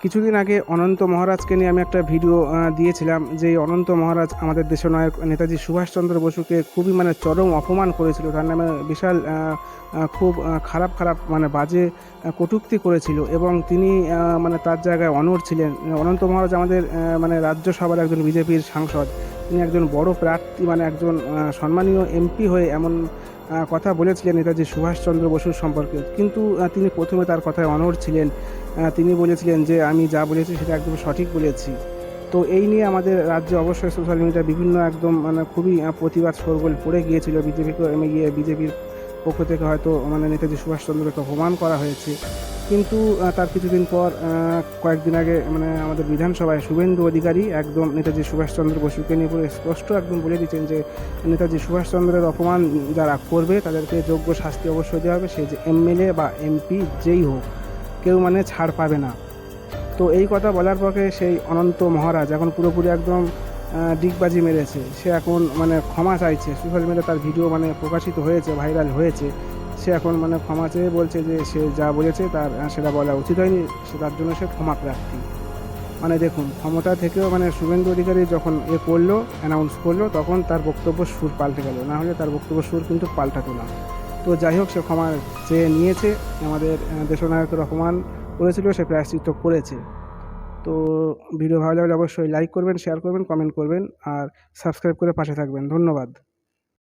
কিছুদিন আগে অনন্ত মহারাজকে নিয়ে আমি একটা ভিডিও দিয়েছিলাম যে এই অনন্ত মহারাজ আমাদের দেশনায়ক নেতাজি সুভাষচন্দ্র বসুকে খুবই চরম অপমান করেছিল। তার নামে বিশাল খুব খারাপ খারাপ বাজে কটূক্তি করেছিল এবং তিনি তার জায়গায় অনড় ছিলেন। অনন্ত মহারাজ আমাদের রাজ্যসভার একজন বিজেপির সাংসদ। তিনি একজন বড় প্রার্থী, একজন সম্মানীয় এমপি হয়ে এমন কথা বলেছিলেন নেতাজি সুভাষচন্দ্র বসুর সম্পর্কে। কিন্তু তিনি প্রথমে তার কথায় অনড় ছিলেন। তিনি বলেছিলেন যে আমি যা বলেছি সেটা একদম সঠিক বলেছি। তো এই নিয়ে আমাদের রাজ্যে অবশ্যই সোশ্যাল মিডিয়ায় বিভিন্ন একদম খুবই প্রতিবাদ শোরগোল পড়ে গিয়েছিল। বিজেপির পক্ষ থেকে হয়তো নেতাজি সুভাষচন্দ্রকে অপমান করা হয়েছে। কিন্তু তার কিছুদিন পর কয়েকদিন আগে আমাদের বিধানসভায় শুভেন্দু অধিকারী একদম নেতাজি সুভাষচন্দ্র বসুকে নিয়ে পুরো স্পষ্ট একদম বলে দিচ্ছেন যে নেতাজি সুভাষচন্দ্রের অপমান যারা করবে তাদেরকে যোগ্য শাস্তি অবশ্যই দেওয়া হবে, সে যে এমএলএ বা এমপি যেই হোক, কেউ ছাড় পাবে না। তো এই কথা বলার পরে সেই অনন্ত মহারাজ এখন পুরোপুরি একদম ডিগবাজি মেরেছে। সে এখন ক্ষমা চাইছে। সোশ্যাল মিডিয়ায় তার ভিডিও প্রকাশিত হয়েছে, ভাইরাল হয়েছে। সে এখন ক্ষমা চেয়ে বলছে যে সে যা বলেছে তার সেটা বলা উচিত হয়নি, তার জন্য সে ক্ষমা প্রার্থী। দেখুন, ক্ষমতা থেকেও শুভেন্দু অধিকারী যখন করলো, অ্যানাউন্স করলো, তখন তার বক্তব্য সুর পাল্টে গেল, না হলে তার বক্তব্য সুর কিন্তু পাল্টাতো না। তো যাই হোক, সে ক্ষমা চেয়ে নিয়েছে। আমাদের দেশনায়কের অপমান করেছিল, সে প্রায়শ্চিত্ত করেছে। তো ভিডিও ভালো লাগলে অবশ্যই লাইক করবেন, শেয়ার করবেন, কমেন্ট করবেন আর সাবস্ক্রাইব করে পাশে থাকবেন। ধন্যবাদ।